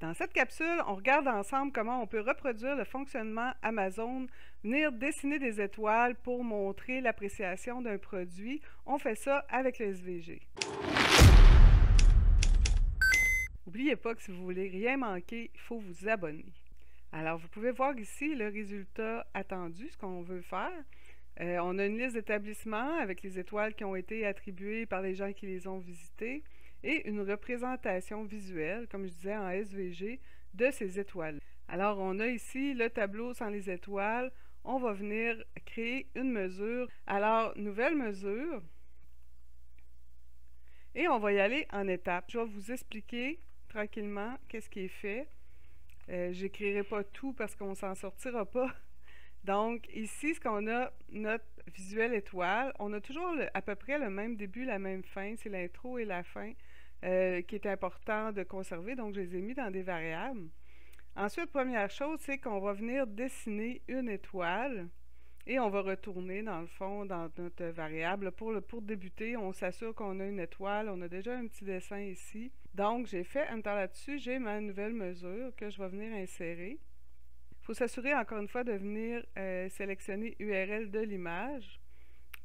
Dans cette capsule, on regarde ensemble comment on peut reproduire le fonctionnement Amazon, venir dessiner des étoiles pour montrer l'appréciation d'un produit. On fait ça avec le SVG. N'oubliez pas que si vous voulez rien manquer, il faut vous abonner. Alors, vous pouvez voir ici le résultat attendu, ce qu'on veut faire. On a une liste d'établissements avec les étoiles qui ont été attribuées par les gens qui les ont visités et une représentation visuelle, comme je disais en SVG, de ces étoiles. Alors, on a ici le tableau sans les étoiles. On va venir créer une mesure. Alors, nouvelle mesure. Et on va y aller en étapes. Je vais vous expliquer tranquillement qu'est-ce qui est fait. J'écrirai pas tout parce qu'on s'en sortira pas. Donc, ici, ce qu'on a, notre visuel étoile, on a toujours à peu près le même début, la même fin. C'est l'intro et la fin qui est important de conserver. Donc, je les ai mis dans des variables. Ensuite, première chose, c'est qu'on va venir dessiner une étoile et on va retourner, dans le fond, dans notre variable. Pour débuter, on s'assure qu'on a une étoile. On a déjà un petit dessin ici. Donc, j'ai fait Enter là-dessus. J'ai ma nouvelle mesure que je vais venir insérer. Il faut s'assurer, encore une fois, de venir sélectionner URL de l'image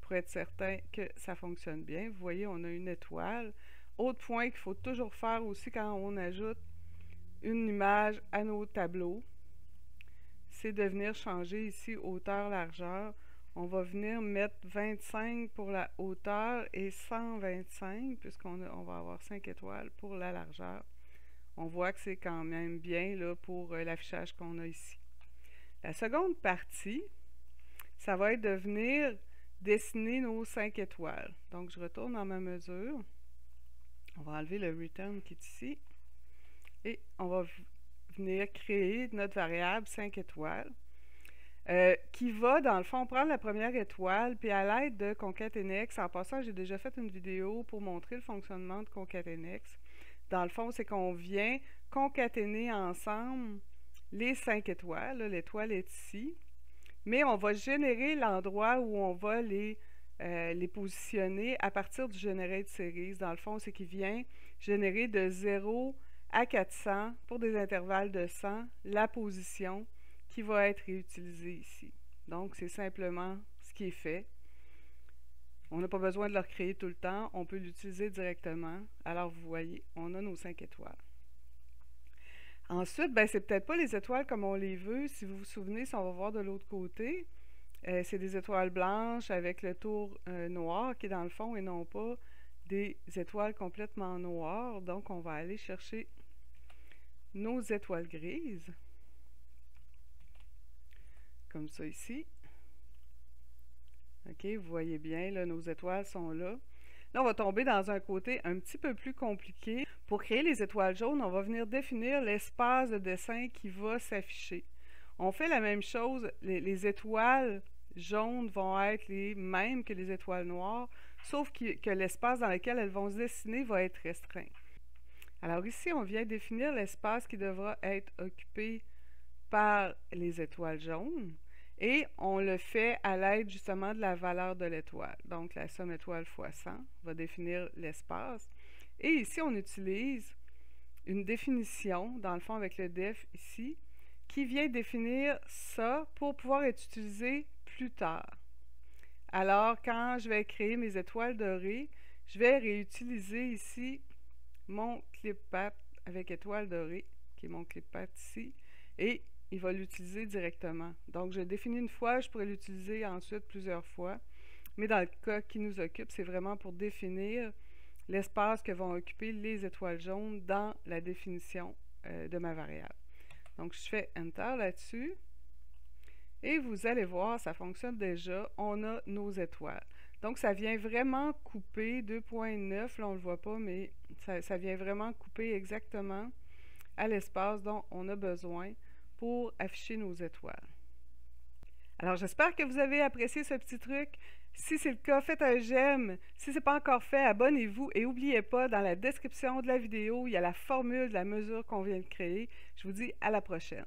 pour être certain que ça fonctionne bien. Vous voyez, on a une étoile. Autre point qu'il faut toujours faire aussi quand on ajoute une image à nos tableaux, c'est de venir changer ici hauteur-largeur. On va venir mettre 25 pour la hauteur et 125, puisqu'on va avoir 5 étoiles pour la largeur. On voit que c'est quand même bien là, pour l'affichage qu'on a ici. La seconde partie, ça va être de venir dessiner nos 5 étoiles. Donc, je retourne dans ma mesure. On va enlever le return qui est ici. Et on va venir créer notre variable 5 étoiles qui va, dans le fond, prendre la première étoile, puis à l'aide de concatenex. En passant, j'ai déjà fait une vidéo pour montrer le fonctionnement de concatenex. Dans le fond, c'est qu'on vient concaténer ensemble les 5 étoiles. L'étoile est ici. Mais on va générer l'endroit où on va les positionner à partir du Generate Series. Dans le fond, c'est qu'il vient générer de 0 à 400 pour des intervalles de 100 la position qui va être réutilisée ici. Donc, c'est simplement ce qui est fait. On n'a pas besoin de le recréer tout le temps. On peut l'utiliser directement. Alors, vous voyez, on a nos 5 étoiles. Ensuite, ben, c'est peut-être pas les étoiles comme on les veut. Si vous vous souvenez, si on va voir de l'autre côté, c'est des étoiles blanches avec le tour noir qui est dans le fond et non pas des étoiles complètement noires. Donc, on va aller chercher nos étoiles grises. Comme ça ici. OK, vous voyez bien, là, nos étoiles sont là. Là, on va tomber dans un côté un petit peu plus compliqué. Pour créer les étoiles jaunes, on va venir définir l'espace de dessin qui va s'afficher. On fait la même chose. Les étoiles jaunes vont être les mêmes que les étoiles noires, sauf que l'espace dans lequel elles vont se dessiner va être restreint. Alors ici, on vient définir l'espace qui devra être occupé par les étoiles jaunes et on le fait à l'aide justement de la valeur de l'étoile. Donc la somme étoile fois 100 va définir l'espace. Et ici, on utilise une définition, dans le fond avec le def ici, qui vient définir ça pour pouvoir être utilisé plus tard. Alors, quand je vais créer mes étoiles dorées, je vais réutiliser ici mon clip-path avec étoile dorée, qui est mon clip-path ici, et il va l'utiliser directement. Donc, je définis une fois, je pourrais l'utiliser ensuite plusieurs fois, mais dans le cas qui nous occupe, c'est vraiment pour définir l'espace que vont occuper les étoiles jaunes dans la définition de ma variable. Donc, je fais Enter là-dessus, et vous allez voir, ça fonctionne déjà, on a nos étoiles. Donc, ça vient vraiment couper 2.9, là on ne le voit pas, mais ça vient vraiment couper exactement à l'espace dont on a besoin pour afficher nos étoiles. Alors, j'espère que vous avez apprécié ce petit truc. Si c'est le cas, faites un j'aime. Si ce n'est pas encore fait, abonnez-vous et n'oubliez pas, dans la description de la vidéo, il y a la formule de la mesure qu'on vient de créer. Je vous dis à la prochaine.